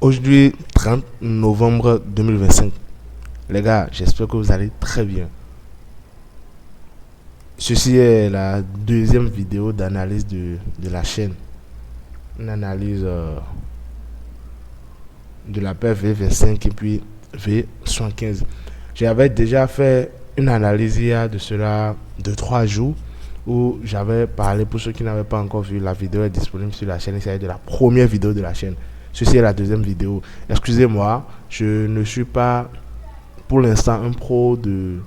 Aujourd'hui, 30 novembre 2025. Les gars, j'espère que vous allez très bien. Ceci est la deuxième vidéo d'analyse de la chaîne. Une analyse de la paire V25 et puis V75. J'avais déjà fait une analyse il y a de cela 2-3 jours où j'avais parlé, pour ceux qui n'avaient pas encore vu, la vidéo est disponible sur la chaîne. Il s'agit de la première vidéo de la chaîne. Ceci est la deuxième vidéo. Excusez-moi, je ne suis pas pour l'instant un pro de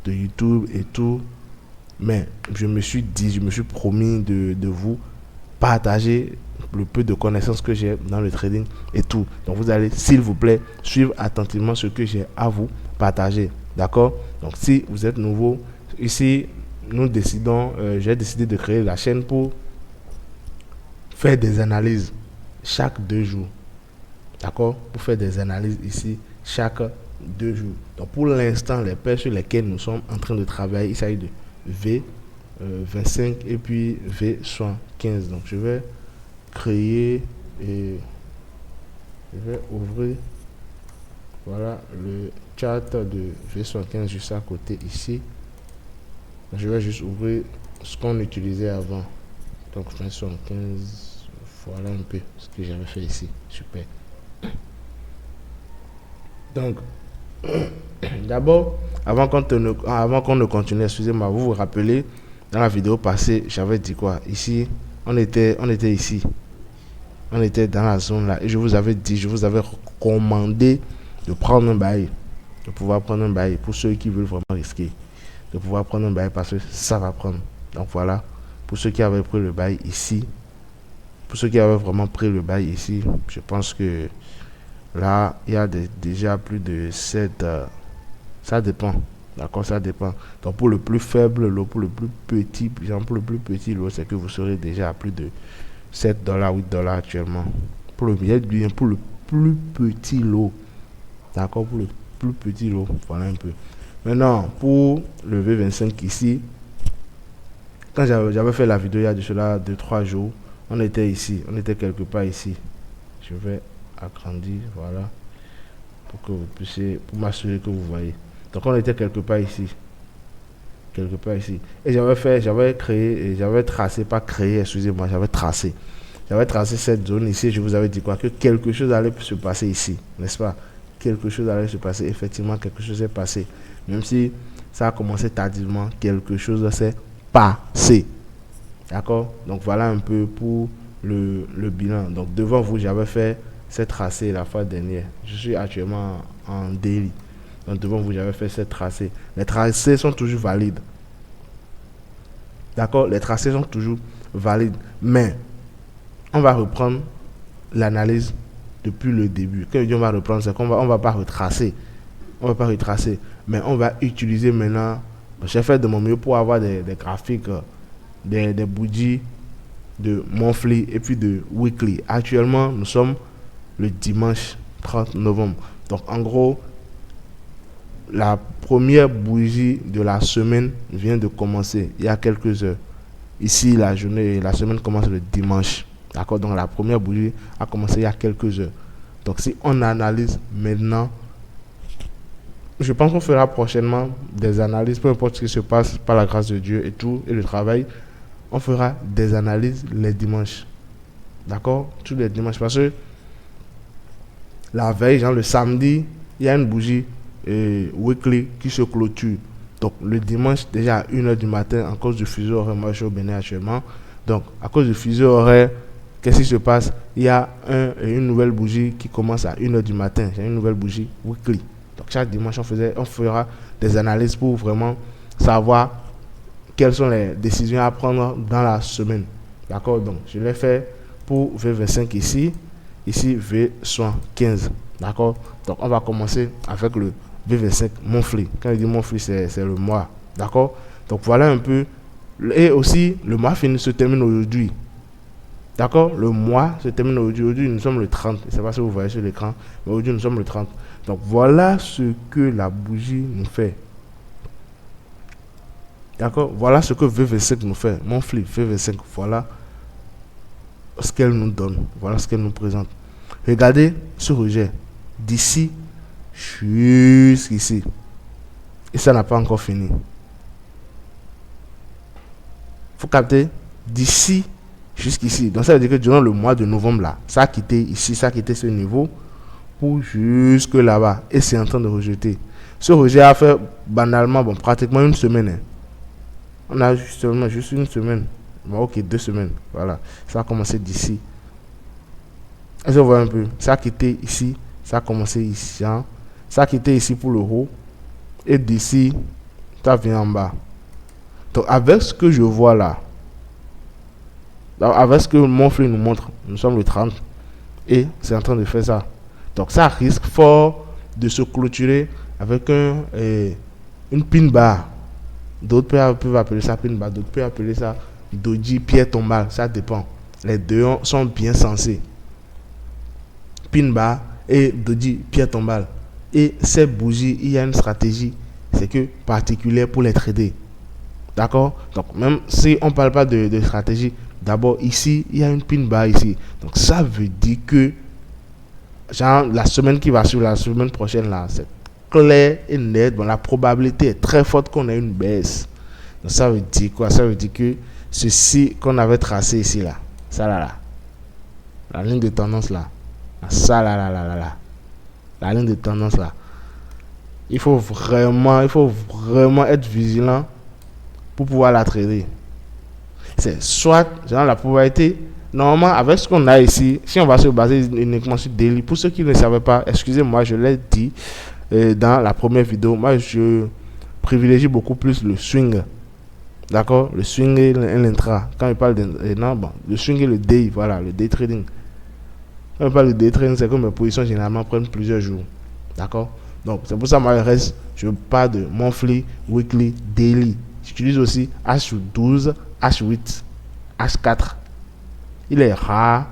YouTube et tout, mais je me suis dit, je me suis promis de vous partager le peu de connaissances que j'ai dans le trading et tout. Donc vous allez, s'il vous plaît, suivre attentivement ce que j'ai à vous partager. D'accord? Donc si vous êtes nouveau, ici, nous décidons, j'ai décidé de créer la chaîne pour faire des analyses chaque 2 jours. D'accord? Pour faire des analyses ici chaque 2 jours. Donc pour l'instant, les paires sur lesquelles nous sommes en train de travailler, il s'agit de V25 et puis V75. Donc je vais créer et je vais ouvrir, voilà, le chart de V75 juste à côté ici. Je vais juste ouvrir ce qu'on utilisait avant. Donc V75, voilà un peu ce que j'avais fait ici. Super. Donc d'abord, avant qu'on ne continue, excusez-moi, vous vous rappelez, dans la vidéo passée, j'avais dit quoi? Ici, on était ici. On était dans la zone là. Et je vous avais dit, je vous avais recommandé de prendre un bail. De pouvoir prendre un bail pour ceux qui veulent vraiment risquer. De pouvoir prendre un bail parce que ça va prendre. Donc voilà, pour ceux qui avaient pris le bail ici, pour ceux qui avaient vraiment pris le bail ici, je pense que là, il y a déjà plus de 7. Ça dépend. D'accord, ça dépend. Donc pour le plus faible lot, pour le plus petit, par exemple, pour le plus petit lot, c'est que vous serez déjà à plus de 7 $, 8 $ actuellement. Pour le bien, pour le plus petit lot. D'accord, pour le plus petit lot. Voilà un peu. Maintenant, pour le V25 ici, quand j'avais fait la vidéo il y a de cela 2-3 jours, on était ici. On était quelque part ici. Je vais agrandir, voilà, pour que vous puissiez, pour m'assurer que vous voyez. Donc on était quelque part ici. Quelque part ici. Et j'avais créé, j'avais tracé, pas créé, excusez-moi, j'avais tracé. J'avais tracé cette zone ici, je vous avais dit quoi? Que quelque chose allait se passer ici, n'est-ce pas? Quelque chose allait se passer, effectivement, quelque chose s'est passé. Même si ça a commencé tardivement, quelque chose s'est passé. D'accord? Donc voilà un peu pour le bilan. Donc devant vous, j'avais fait cette tracé la fois dernière. Je suis actuellement en daily. Donc devant vous, j'avais fait cette tracé. Les tracés sont toujours valides. D'accord? Les tracés sont toujours valides. Mais on va reprendre l'analyse depuis le début. Quand on va reprendre, c'est qu'on va, on va pas retracer. On va pas retracer. Mais on va utiliser maintenant. J'ai fait de mon mieux pour avoir des graphiques, des bougies de monthly et puis de weekly. Actuellement, nous sommes le dimanche 30 novembre. Donc en gros, la première bougie de la semaine vient de commencer il y a quelques heures. Ici, la semaine commence le dimanche. D'accord? Donc la première bougie a commencé il y a quelques heures. Donc si on analyse maintenant, je pense qu'on fera prochainement des analyses, peu importe ce qui se passe par la grâce de Dieu et tout, et le travail, on fera des analyses les dimanches. D'accord? Tous les dimanches. Parce que la veille, genre le samedi, il y a une bougie weekly qui se clôture. Donc le dimanche, déjà à 1h du matin, à cause du fuseau horaire, moi je suis au Bénin actuellement. Donc à cause du fuseau horaire, qu'est-ce qui se passe? Il y a une nouvelle bougie qui commence à 1h du matin. C'est une nouvelle bougie weekly. Donc chaque dimanche, on fera des analyses pour vraiment savoir quelles sont les décisions à prendre dans la semaine. D'accord? Donc je l'ai fait pour V25 ici. Ici V75. D'accord? Donc on va commencer avec le V25 monthly. Quand je dis monthly, c'est le mois. D'accord? Donc voilà un peu. Et aussi, le mois se termine aujourd'hui. D'accord? Le mois se termine aujourd'hui. Aujourd'hui, nous sommes le 30. Je ne sais pas si vous voyez sur l'écran. Mais aujourd'hui, nous sommes le 30. Donc voilà ce que la bougie nous fait. D'accord? Voilà ce que V25 nous fait. Monthly, V25. Voilà ce qu'elle nous donne. Voilà ce qu'elle nous présente. Regardez ce rejet. D'ici jusqu'ici. Et ça n'a pas encore fini. Faut capter d'ici jusqu'ici. Donc ça veut dire que durant le mois de novembre là, ça a quitté ici, ça a quitté ce niveau pour jusque là-bas. Et c'est en train de rejeter. Ce rejet a fait banalement, pratiquement une semaine. Hein. On a justement juste une semaine. Bon, ok, 2 semaines. Voilà. Ça a commencé d'ici. Est-ce que vous voyez un peu? Ça a quitté ici. Ça a commencé ici. Hein. Ça a quitté ici pour le haut. Et d'ici, ça vient en bas. Donc, avec ce que je vois là, avec ce que mon flux nous montre, nous sommes le 30. Et c'est en train de faire ça. Donc, ça risque fort de se clôturer avec une pin bar. D'autres peuvent appeler ça pin bar. D'autres peuvent appeler ça doji, pierre tombale. Ça dépend. Les deux sont bien sensés. Pin bar et doji, pierre tombale. Et ces bougies, il y a une stratégie, c'est que particulière pour les trader. D'accord? Donc, même si on ne parle pas de stratégie, d'abord ici, il y a une pin bar ici. Donc, ça veut dire que, genre, la semaine qui va suivre, la semaine prochaine, là, c'est clair et net. Bon, la probabilité est très forte qu'on ait une baisse. Donc, ça veut dire quoi? Ça veut dire que ceci qu'on avait tracé ici, là, ça là, la ligne de tendance là, ça là. La ligne de tendance là, il faut vraiment être vigilant pour pouvoir la trader. C'est soit genre la probabilité, normalement avec ce qu'on a ici, si on va se baser uniquement sur daily, pour ceux qui ne savaient pas, excusez-moi, je l'ai dit dans la première vidéo, moi je privilégie beaucoup plus le swing, d'accord, le swing et l'intra. Quand je parle le swing et le day, voilà, le day trading. Quand on parle de day trading, c'est que mes positions généralement prennent plusieurs jours. D'accord? Donc, c'est pour ça que je parle de monthly, weekly, daily. J'utilise aussi H12, H8, H4. Il est rare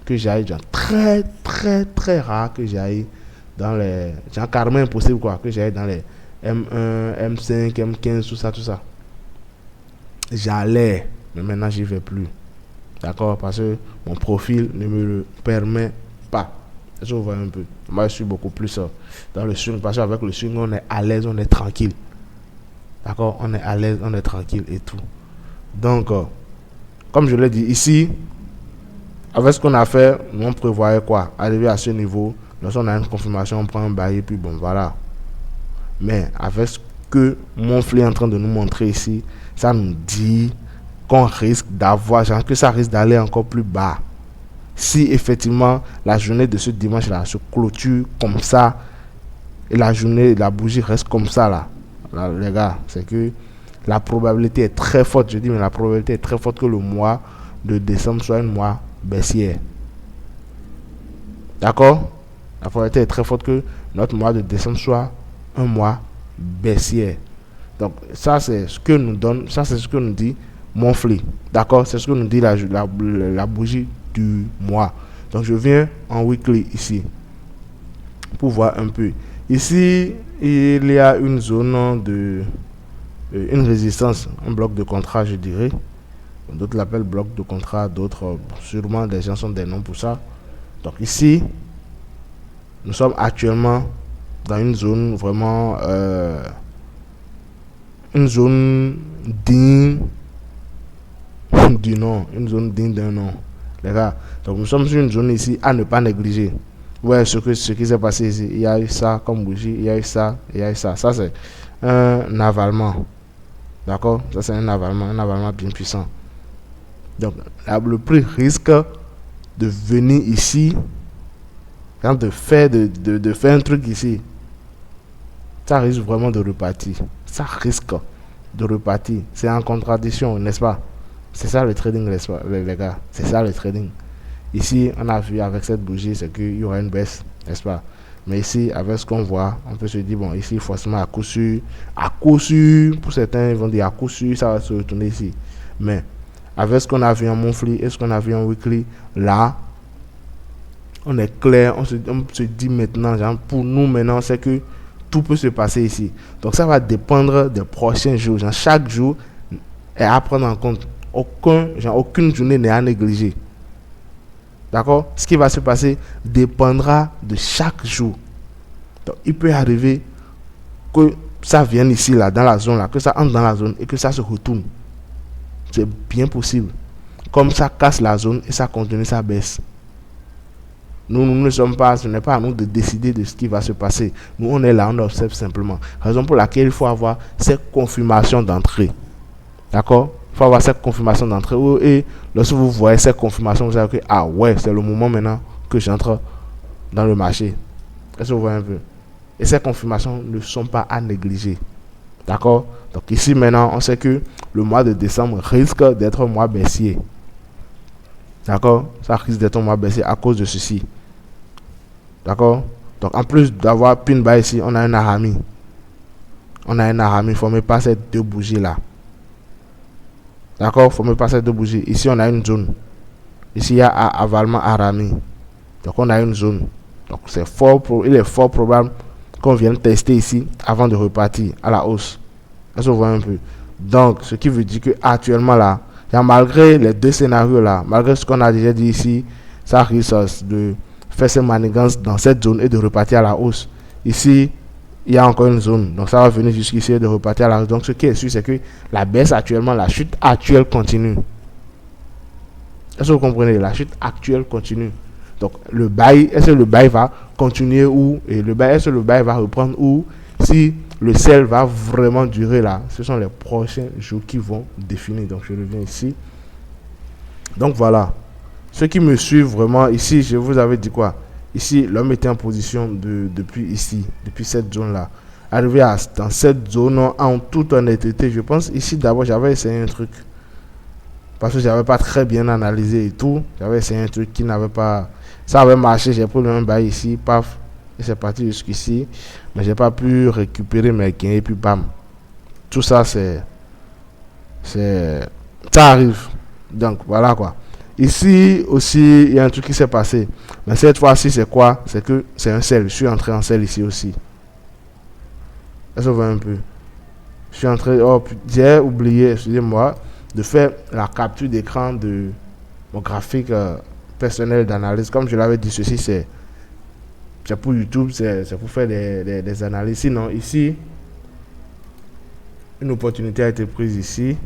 que j'aille, très rare que j'aille dans les. Genre carrément impossible quoi, que j'aille dans les M1, M5, M15, tout ça. J'allais, mais maintenant j'y vais plus. D'accord, parce que mon profil ne me le permet pas. Est-ce que vous voyez un peu? Moi, je suis beaucoup plus dans le swing. Parce qu'avec le swing, on est à l'aise, on est tranquille. D'accord? On est à l'aise, on est tranquille et tout. Donc, comme je l'ai dit ici, avec ce qu'on a fait, on prévoyait quoi? Arriver à ce niveau, lorsqu'on a une confirmation, on prend un bail et puis bon, voilà. Mais avec ce que mon flux est en train de nous montrer ici, ça nous dit qu'on risque d'avoir, que ça risque d'aller encore plus bas. Si effectivement la journée de ce dimanche là se clôture comme ça et la bougie reste comme ça là les gars, c'est que la probabilité est très forte, je dis, mais la probabilité est très forte que le mois de décembre soit un mois baissier. D'accord? La probabilité est très forte que notre mois de décembre soit un mois baissier. Donc ça c'est ce que nous donne, ça c'est ce que nous dit mon flux. D'accord? C'est ce que nous dit la bougie du mois. Donc je viens en weekly ici pour voir un peu. Ici il y a une zone de une résistance, un bloc de contrat je dirais. D'autres l'appellent bloc de contrat, d'autres sûrement des gens sont des noms pour ça. Donc ici nous sommes actuellement dans une zone vraiment une zone digne du nom, une zone digne d'un nom, les gars. Donc nous sommes sur une zone ici à ne pas négliger. Ouais, ce qui s'est passé ici, il y a eu ça comme bougie, il y a eu ça, il y a eu ça. Ça c'est un avalement, d'accord? Ça c'est un avalement bien puissant. Donc le prix risque de venir ici, de faire un truc ici. Ça risque vraiment de repartir. Ça risque de repartir. C'est en contradiction, n'est-ce pas? C'est ça le trading, les gars. C'est ça le trading. Ici, on a vu avec cette bougie, c'est qu'il y aura une baisse, n'est-ce pas? Mais ici, avec ce qu'on voit, on peut se dire, bon, ici, forcément, à coup sûr, pour certains, ils vont dire à coup sûr, ça va se retourner ici. Mais avec ce qu'on a vu en monthly et ce qu'on a vu en weekly, là, on est clair, on se dit maintenant, genre, pour nous maintenant, c'est que tout peut se passer ici. Donc ça va dépendre des prochains jours. Genre, chaque jour est à prendre en compte. Aucune journée n'est à négliger. D'accord? Ce qui va se passer dépendra de chaque jour. Donc, il peut arriver que ça vienne ici, là, dans la zone, là, que ça entre dans la zone et que ça se retourne. C'est bien possible. Comme ça casse la zone et ça continue, ça baisse. Nous ne sommes pas, ce n'est pas à nous de décider de ce qui va se passer. Nous, on est là, on observe simplement. Raison pour laquelle il faut avoir cette confirmation d'entrée. D'accord? Il faut avoir cette confirmation d'entrée. Et lorsque vous voyez cette confirmation, vous savez que, ah ouais, c'est le moment maintenant que j'entre dans le marché. Est-ce que vous voyez un peu? Et ces confirmations ne sont pas à négliger. D'accord? Donc ici maintenant, on sait que le mois de décembre risque d'être un mois baissier. D'accord? Ça risque d'être un mois baissier à cause de ceci. D'accord? Donc en plus d'avoir pin buy ici, on a un arami. On a un arami formé par ces deux bougies là. D'accord? Formé par ces deux bougies. Ici on a une zone. Ici il y a avalement arami. Donc on a une zone. Donc c'est fort, il est fort probable qu'on vienne tester ici avant de repartir à la hausse. Est-ce que vous voyez un peu? Donc ce qui veut dire que actuellement là, malgré les deux scénarios là, malgré ce qu'on a déjà dit ici, ça risque de faire ses manigances dans cette zone et de repartir à la hausse. Ici, il y a encore une zone, donc ça va venir jusqu'ici et de repartir à la hausse. Donc ce qui est sûr, c'est que la baisse actuellement, la chute actuelle continue. Est-ce que vous comprenez? La chute actuelle continue. Donc le bail, est-ce que le bail va continuer ou est-ce que le bail va reprendre ou si le sel va vraiment durer là? Ce sont les prochains jours qui vont définir. Donc je reviens ici. Donc voilà. Ceux qui me suivent vraiment ici, je vous avais dit quoi? Ici, l'homme était en position depuis ici, depuis cette zone-là. Arrivé dans cette zone en toute honnêteté, je pense ici d'abord j'avais essayé un truc. Parce que j'avais pas très bien analysé et tout. J'avais essayé un truc qui n'avait pas... Ça avait marché, j'ai pris le même bail ici, paf. Et c'est parti jusqu'ici. Mais j'ai pas pu récupérer mes gains et puis bam. Tout ça, ça arrive. Donc voilà quoi. Ici aussi, il y a un truc qui s'est passé. Mais cette fois-ci, c'est quoi? C'est que c'est un sel. Je suis entré en sel ici aussi. Est-ce que vous voyez un peu? Je suis entré... Oh, j'ai oublié, excusez-moi, de faire la capture d'écran de mon graphique personnel d'analyse. Comme je l'avais dit, ceci c'est pour YouTube, c'est pour faire des analyses. Sinon, ici, une opportunité a été prise ici.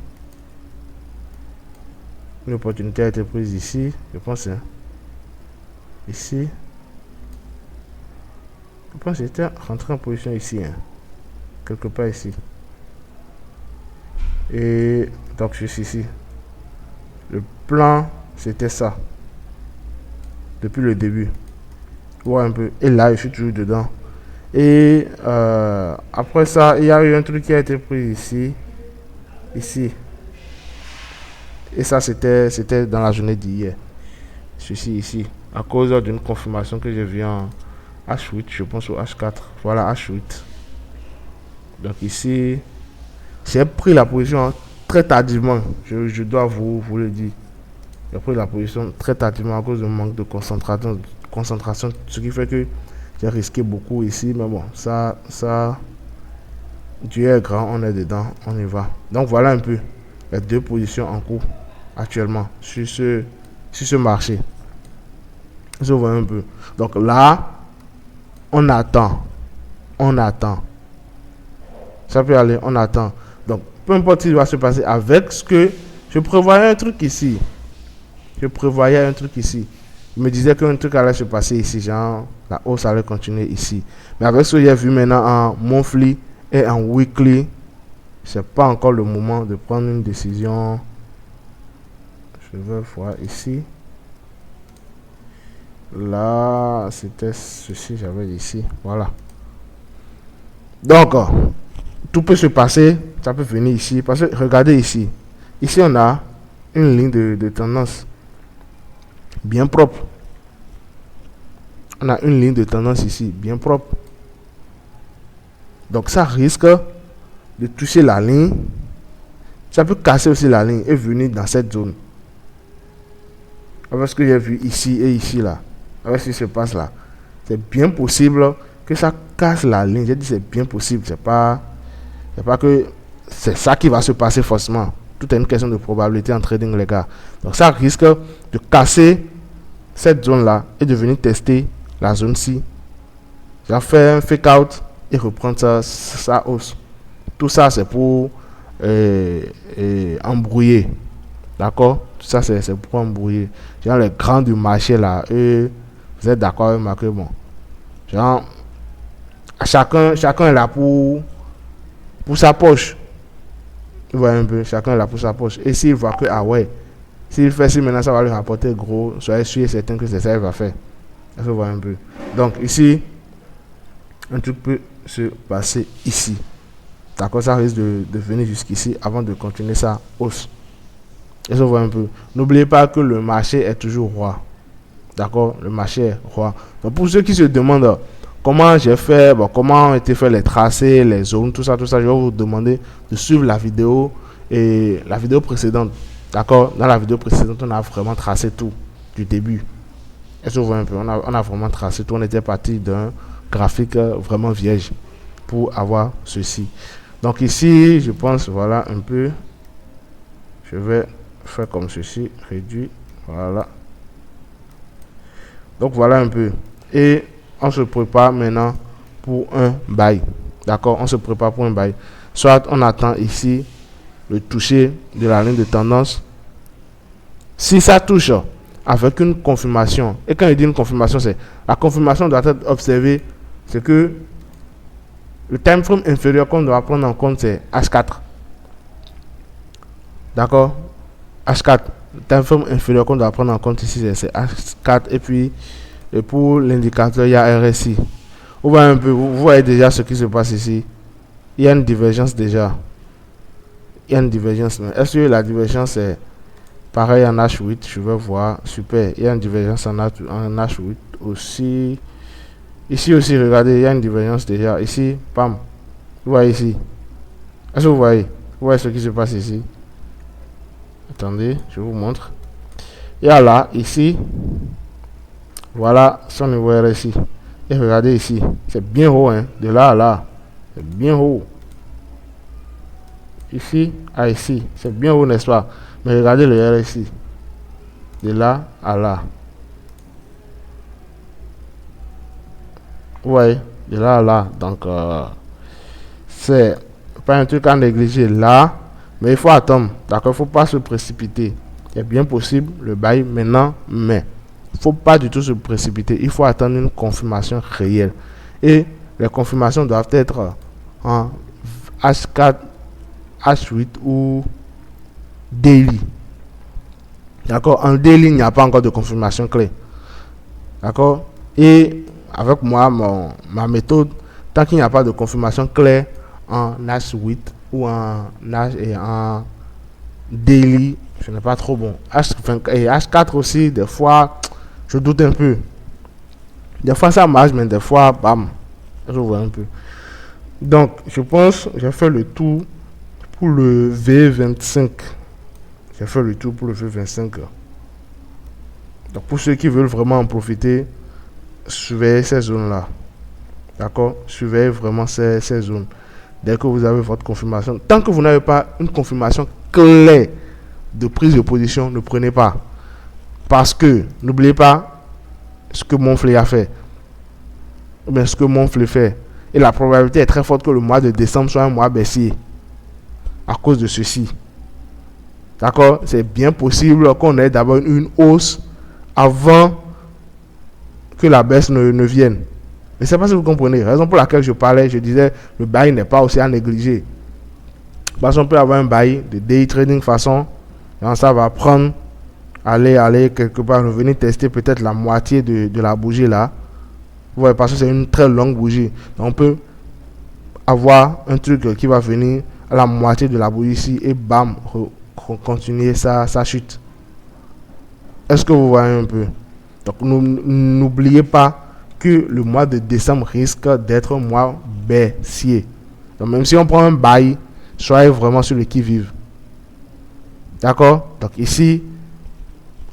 Une opportunité a été prise ici, je pense. Hein. Ici. Je pense que j'étais rentré en position ici. Hein. Quelque part ici. Et donc je suis ici. Le plan, c'était ça. Depuis le début. Ouais, un peu. Et là, je suis toujours dedans. Et après ça, il y a eu un truc qui a été pris ici. Ici. Et ça, c'était dans la journée d'hier. Ceci ici. À cause d'une confirmation que j'ai vue en H8, je pense au H4. Voilà, H8. Donc ici, j'ai pris la position très tardivement. Je dois vous le dire. J'ai pris la position très tardivement à cause d'un manque de concentration. Ce qui fait que j'ai risqué beaucoup ici. Mais bon, ça Dieu est grand, on est dedans, on y va. Donc voilà un peu les deux positions en cours actuellement sur ce marché. Je vois un peu. Donc là, on attend. Ça peut aller, on attend. Donc, peu importe ce qui va se passer avec ce que... Je prévoyais un truc ici. Je me disais qu'un truc allait se passer ici, genre la hausse allait continuer ici. Mais avec ce que j'ai vu maintenant en monthly et en weekly, c'est pas encore le moment de prendre une décision. Je vais voir ici. Là, c'était ceci, j'avais ici. Voilà. Donc, tout peut se passer, ça peut venir ici. Parce que regardez ici. Ici, on a une ligne de tendance bien propre. On a une ligne de tendance ici, bien propre. Donc, ça risque de toucher la ligne. Ça peut casser aussi la ligne et venir dans cette zone. Avec ce que j'ai vu ici et ici, là. Avec ce qui se passe là. C'est bien possible que ça casse la ligne. J'ai dit c'est bien possible. C'est pas que c'est ça qui va se passer forcément. Tout est une question de probabilité en trading, les gars. Donc ça risque de casser cette zone-là et de venir tester la zone-ci. J'ai fait un fake out et reprendre sa hausse. Tout ça, c'est pour embrouiller. D'accord? Tout ça, c'est pour embrouiller. Genre, les grands du marché, là, eux, vous êtes d'accord avec moi que bon. Genre, chacun est là pour sa poche. Vous voyez un peu, chacun est là pour sa poche. Et s'il voit que, ah ouais, s'il fait si maintenant ça va lui rapporter gros, soyez sûr et certain que c'est ça qu'il va faire. Est-ce que vous voyez un peu? Donc, ici, un truc peut se passer ici. D'accord, ça risque de venir jusqu'ici avant de continuer sa hausse. Est-ce que vous voyez un peu? N'oubliez pas que le marché est toujours roi. D'accord, le marché est roi. Donc, pour ceux qui se demandent comment j'ai fait, comment ont été faits les tracés, les zones, tout ça, je vais vous demander de suivre la vidéo et la vidéo précédente. D'accord, dans la vidéo précédente, on a vraiment tracé tout du début. Est-ce que vous voyez un peu? On a vraiment tracé tout. On était parti d'un graphique vraiment vierge pour avoir ceci. Donc ici, je pense, voilà un peu. Je vais faire comme ceci, réduit, voilà. Donc voilà un peu. Et on se prépare maintenant pour un buy. D'accord, on se prépare pour un buy. Soit on attend ici le toucher de la ligne de tendance. Si ça touche avec une confirmation, et quand je dis une confirmation, c'est la confirmation doit être observée, c'est que le time frame inférieur qu'on doit prendre en compte, c'est H4. D'accord, H4. Le time frame inférieur qu'on doit prendre en compte ici, c'est H4. Et puis, pour l'indicateur, il y a RSI. Vous voyez un peu, vous voyez déjà ce qui se passe ici. Il y a une divergence déjà. Il y a une divergence. Mais est-ce que la divergence est pareil en H8? Je vais voir. Super. Il y a une divergence en H8 aussi. Ici aussi, regardez, il y a une divergence déjà. Ici, pam. Vous voyez ici. Est-ce que vous voyez? Vous voyez ce qui se passe ici? Attendez, je vous montre. Et là, ici, voilà son niveau RSI. Et regardez ici, c'est bien haut, hein, de là à là. C'est bien haut. Ici à ici, c'est bien haut, n'est-ce pas? Mais regardez le RSI. De là à là. Vous voyez, de là à là. Donc, c'est pas un truc à négliger là. Mais il faut attendre. D'accord, il ne faut pas se précipiter. C'est bien possible le bail maintenant, mais il ne faut pas du tout se précipiter. Il faut attendre une confirmation réelle. Et les confirmations doivent être en H4, H8 ou daily. D'accord, en daily, il n'y a pas encore de confirmation clé. D'accord, et avec moi, ma méthode, tant qu'il n'y a pas de confirmation claire en H8 ou en daily, ce n'est pas trop bon. H4 aussi, des fois, je doute un peu. Des fois, ça marche, mais des fois, bam, je vois un peu. Donc, je pense, j'ai fait le tour pour le V25. J'ai fait le tour pour le V25. Donc, pour ceux qui veulent vraiment en profiter, surveillez ces zones-là. D'accord? Surveillez vraiment ces zones. Dès que vous avez votre confirmation, tant que vous n'avez pas une confirmation claire de prise de position, ne prenez pas. Parce que, n'oubliez pas ce que Monflé a fait. Mais ce que Monflé fait. Et la probabilité est très forte que le mois de décembre soit un mois baissier. À cause de ceci. D'accord? C'est bien possible qu'on ait d'abord une hausse avant que la baisse ne vienne. Je ne sais pas si vous comprenez. Raison pour laquelle je parlais, je disais, le bail n'est pas aussi à négliger. Parce qu'on peut avoir un bail de day trading façon, donc ça va prendre, aller quelque part, revenir tester peut-être la moitié de la bougie là. Vous voyez, parce que c'est une très longue bougie. Donc on peut avoir un truc qui va venir à la moitié de la bougie ici et bam, continuer sa chute. Est-ce que vous voyez un peu? Donc n'oubliez pas que le mois de décembre risque d'être un mois baissier. Donc même si on prend un bail, soyez vraiment sur le qui-vive. D'accord? Donc ici,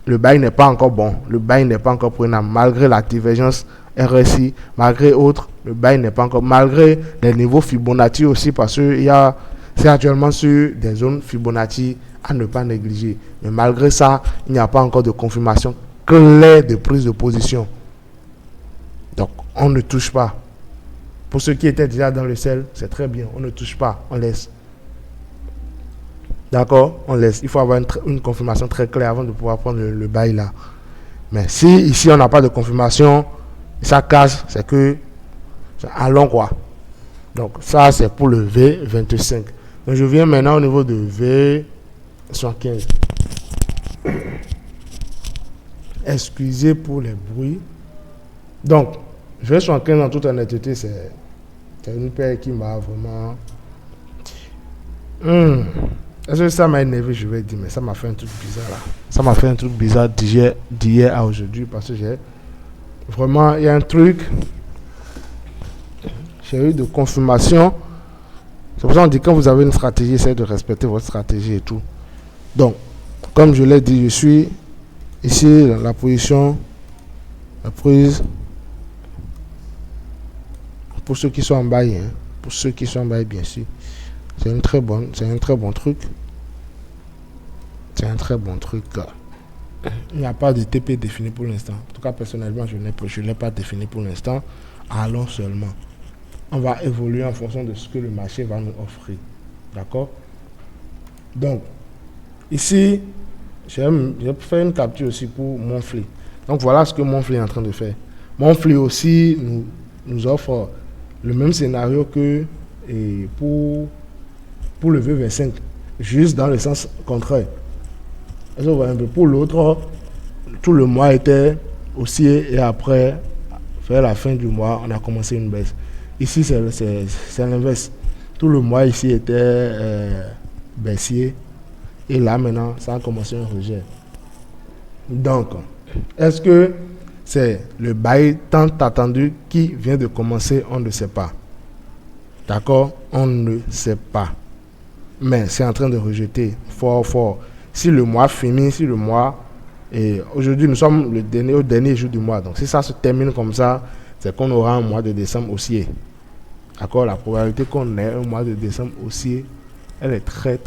le bail n'est pas encore bon. Le bail n'est pas encore prenable. Malgré la divergence RSI, malgré autres, le bail n'est pas encore... Malgré les niveaux Fibonacci aussi, parce que c'est actuellement sur des zones Fibonacci à ne pas négliger. Mais malgré ça, il n'y a pas encore de confirmation clair de prise de position. Donc, on ne touche pas. Pour ceux qui étaient déjà dans le sel, c'est très bien. On ne touche pas, on laisse. D'accord? On laisse. Il faut avoir une confirmation très claire avant de pouvoir prendre le bail là. Mais si ici on n'a pas de confirmation, ça casse, c'est que c'est allons quoi. Donc ça c'est pour le V25. Donc je viens maintenant au niveau de V115. Excusez pour les bruits. Donc V115 en toute honnêteté, c'est une paire qui m'a vraiment... Est-ce que ça m'a énervé, je vais dire, mais ça m'a fait un truc bizarre là. Ça m'a fait un truc bizarre d'hier à aujourd'hui parce que j'ai vraiment, il y a un truc, j'ai eu de confirmation. C'est pour ça qu'on dit quand vous avez une stratégie, essayez de respecter votre stratégie et tout. Donc, comme je l'ai dit, je suis ici dans la position, la prise, pour ceux qui sont en bas, hein, pour ceux qui sont en bas, bien sûr. C'est un très bon truc. C'est un très bon truc. Il n'y a pas de TP défini pour l'instant. En tout cas, personnellement, je ne l'ai pas défini pour l'instant. Allons seulement. On va évoluer en fonction de ce que le marché va nous offrir. D'accord? Donc, ici, j'ai fait une capture aussi pour Monthly. Donc, voilà ce que Monthly est en train de faire. Monthly aussi nous offre le même scénario que pour le V25, juste dans le sens contraire. Pour l'autre, tout le mois était haussier et après, vers la fin du mois, on a commencé une baisse. Ici, c'est l'inverse. Tout le mois ici était baissier et là maintenant, ça a commencé un rejet. Donc, est-ce que c'est le bail tant attendu qui vient de commencer? On ne sait pas. D'accord? On ne sait pas. Mais c'est en train de rejeter fort. Si le mois finit, et aujourd'hui nous sommes au dernier jour du mois, donc si ça se termine comme ça, c'est qu'on aura un mois de décembre haussier. D'accord? La probabilité qu'on ait un mois de décembre haussier, elle est très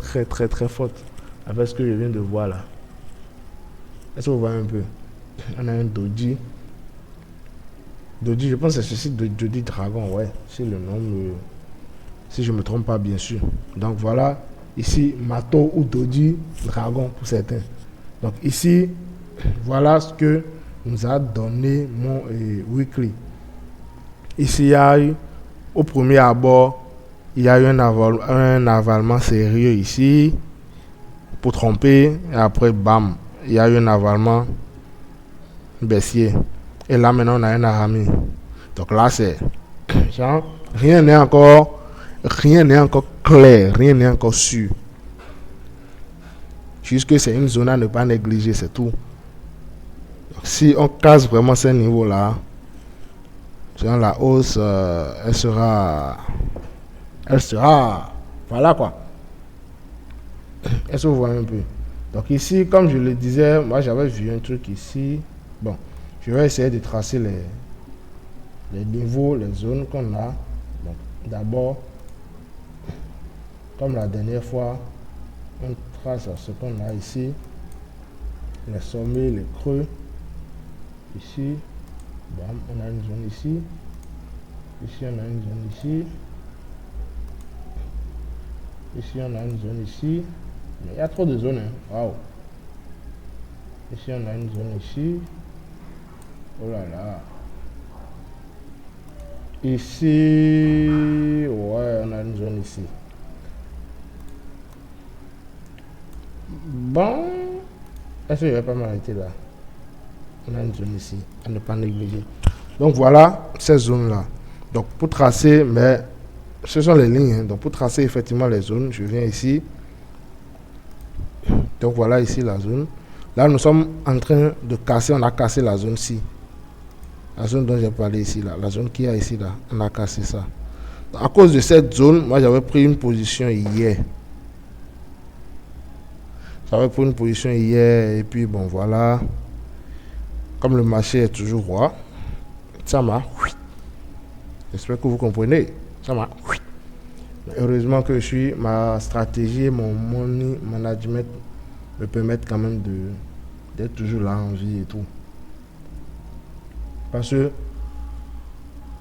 forte avec ce que je viens de voir là. Est-ce que vous voyez un peu? On a un Doji. Je pense que c'est ceci, Doji Dragon, ouais, si le nom si je ne me trompe pas, bien sûr. Donc voilà, ici, Mato ou Doji Dragon pour certains. Donc ici, voilà ce que nous a donné mon weekly. Ici, il y a eu, au premier abord, il y a eu un avalement sérieux ici, pour tromper, et après, bam, il y a eu un avalement baissier. Et là, maintenant, on a un arami. Donc là, c'est genre, rien n'est encore clair, rien n'est encore sûr. Juste que c'est une zone à ne pas négliger, c'est tout. Donc, si on casse vraiment ce niveau-là, la hausse, elle sera, voilà quoi. Est-ce que vous voyez un peu? Donc ici, comme je le disais, moi j'avais vu un truc ici. Bon, je vais essayer de tracer les niveaux, les zones qu'on a. Donc d'abord, comme la dernière fois, on trace ce qu'on a ici, les sommets, les creux, ici, bam, on a une zone ici, on a une zone ici, on a une zone ici, mais il y a trop de zones, hein. Waouh, ici on a une zone ici, oh là là, ici, ouais, on a une zone ici. Bon, est-ce que je vais pas m'arrêter là? On a une zone ici, à ne pas négliger. Donc voilà ces zones-là. Donc pour tracer, mais ce sont les lignes. Hein. Donc pour tracer effectivement les zones, je viens ici. Donc voilà ici la zone. Là nous sommes en train de casser, on a cassé la zone-ci. La zone dont j'ai parlé ici, là. La zone qu'il y a ici, là. On a cassé ça. À cause de cette zone, moi j'avais pris une position hier. J'avais pris une position hier et puis bon voilà. Comme le marché est toujours roi, ça m'a. J'espère que vous comprenez. Ça m'a. Heureusement que ma stratégie, mon money management me permettent quand même d'être toujours là en vie et tout. Parce que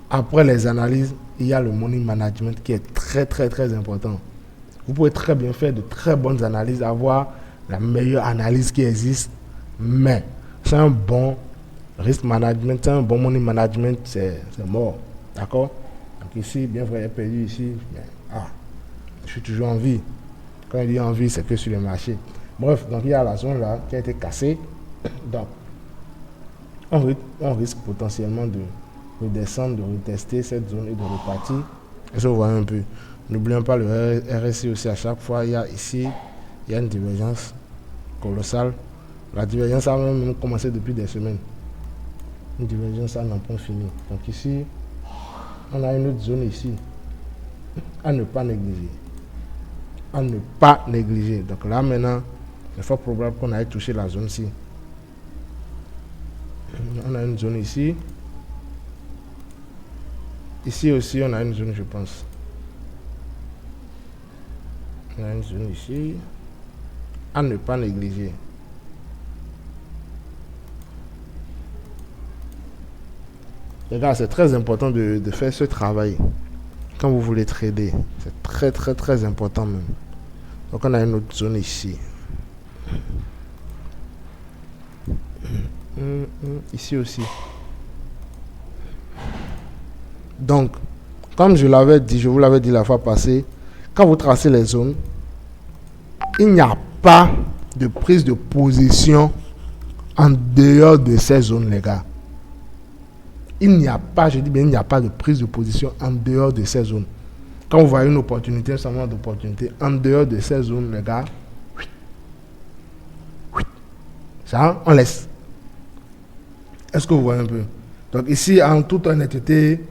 après les analyses, il y a le money management qui est très très très important. Vous pouvez très bien faire de très bonnes analyses, avoir la meilleure analyse qui existe, mais c'est un bon risk management, c'est un bon money management, c'est mort. D'accord? Donc ici, bien vrai, j'ai perdu ici, mais je suis toujours en vie. Quand il dit en vie, c'est que sur le marché. Bref, donc il y a la zone là qui a été cassée. Donc, on risque potentiellement de redescendre, de retester cette zone et de repartir. Et ça, vous voyez un peu. N'oublions pas le RSI aussi, à chaque fois, il y a ici, il y a une divergence colossale. La divergence a même commencé depuis des semaines. Une divergence à n'en point fini. Donc ici, on a une autre zone ici à ne pas négliger. À ne pas négliger. Donc là maintenant, c'est fort probable qu'on aille toucher la zone-ci. On a une zone ici. Ici aussi, on a une zone, je pense. On a une zone ici. À ne pas négliger. Les gars, c'est très important de faire ce travail quand vous voulez trader. C'est très très très important même. Donc on a une autre zone ici. Ici aussi. Donc, comme je vous l'avais dit la fois passée, quand vous tracez les zones, il n'y a pas de prise de position en dehors de ces zones, les gars. Il n'y a pas, je dis bien, il n'y a pas de prise de position en dehors de ces zones. Quand vous voyez une opportunité, un semblant d'opportunité, en dehors de ces zones, les gars, ça, on laisse. Est-ce que vous voyez un peu? Donc ici, en toute honnêteté,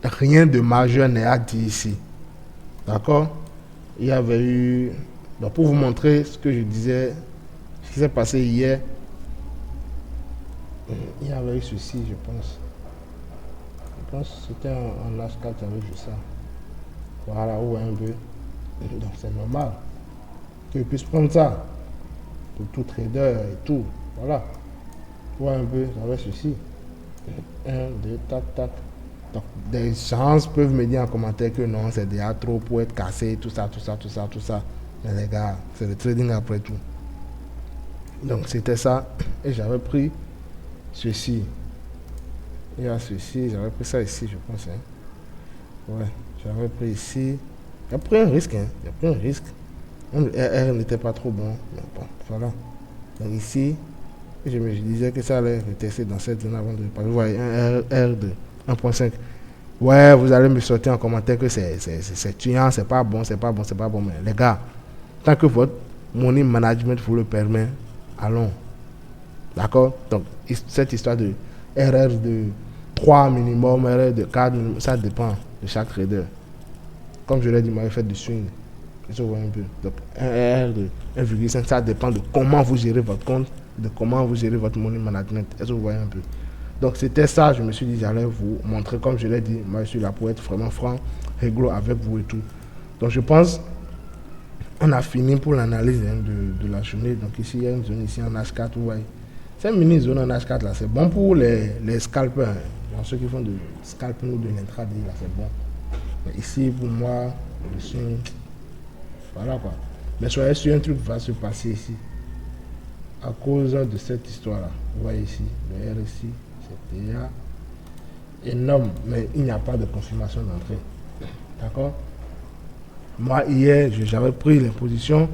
rien de majeur n'est à dire ici. D'accord? Il y avait eu... Donc pour vous montrer ce que je disais, ce qui s'est passé hier, il y avait eu ceci, je pense. Je pense que c'était en H4 qui avait vu ça. Voilà, où un peu. Donc c'est normal qu'ils puissent prendre ça. Pour tout trader et tout. Voilà. Vois un peu, j'avais ceci. 1, 2, tac, tac. Donc, des gens peuvent me dire en commentaire que non, c'est déjà trop pour être cassé, tout ça, tout ça, tout ça, tout ça. Mais les gars, c'est le trading après tout. Donc, c'était ça. Et j'avais pris ceci. Il y a ceci, j'avais pris ça ici, je pense. Hein. Ouais, j'avais pris ici. J'ai pris un risque, hein. J'ai pris un risque. Le RR n'était pas trop bon. Mais bon, voilà. Donc ici, je me disais que ça allait retester dans cette zone avant de parler. Vous voyez, un RR de 1.5. Ouais, vous allez me sortir en commentaire que c'est tuant, c'est pas bon, c'est pas bon, c'est pas bon. Mais les gars, tant que votre money management vous le permet, allons. D'accord? Donc, cette histoire de RR de 3 minimum, RR de 4 minimum, ça dépend de chaque trader. Comme je l'ai dit, moi, j'ai fait du swing. Je vois un peu. Donc, un RR de 1,5, ça dépend de comment vous gérez votre compte, de comment vous gérez votre money management. Est-ce que vous voyez un peu? Donc, c'était ça. Je me suis dit, j'allais vous montrer, comme je l'ai dit, moi, je suis là pour être vraiment franc, réglo avec vous et tout. Donc, je pense on a fini pour l'analyse de la journée. Donc, ici, il y a une zone ici en H4, vous voyez. Cette mini-zone en H4, là, c'est bon pour les scalpers. Hein. Ceux qui font de scalping ou de l'intraday, là, c'est bon. Mais ici, pour moi, je suis... Voilà, quoi. Mais soyez sûr, un truc va se passer ici. À cause de cette histoire-là. Vous voyez ici, le RSI, c'est déjà énorme. Mais il n'y a pas de confirmation d'entrée. D'accord? Moi, hier, j'avais pris les positions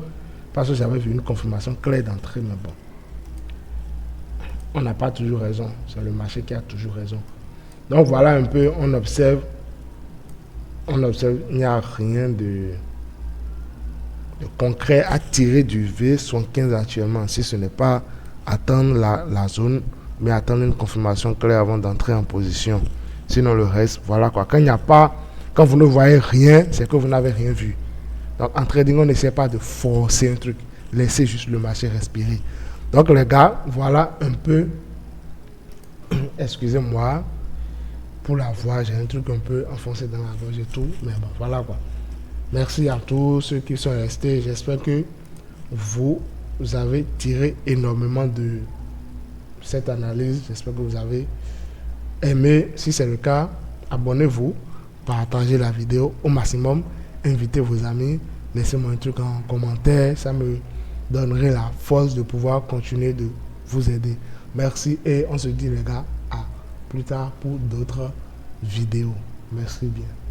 parce que j'avais vu une confirmation claire d'entrée, mais bon. On n'a pas toujours raison. C'est le marché qui a toujours raison. Donc voilà un peu, on observe, il n'y a rien de concret à tirer du V75 actuellement. Si ce n'est pas attendre la zone, mais attendre une confirmation claire avant d'entrer en position. Sinon le reste, voilà quoi. Quand vous ne voyez rien, c'est que vous n'avez rien vu. Donc en trading, on n'essaie pas de forcer un truc. Laissez juste le marché respirer. Donc les gars, voilà un peu, excusez-moi pour la voix, j'ai un truc un peu enfoncé dans la gorge et tout, mais bon, voilà quoi. Merci à tous ceux qui sont restés. J'espère que vous avez tiré énormément de cette analyse. J'espère que vous avez aimé. Si c'est le cas, abonnez-vous, partagez la vidéo au maximum, invitez vos amis, laissez-moi un truc en commentaire, ça me donnerait la force de pouvoir continuer de vous aider. Merci et on se dit les gars, à plus tard pour d'autres vidéos. Merci bien.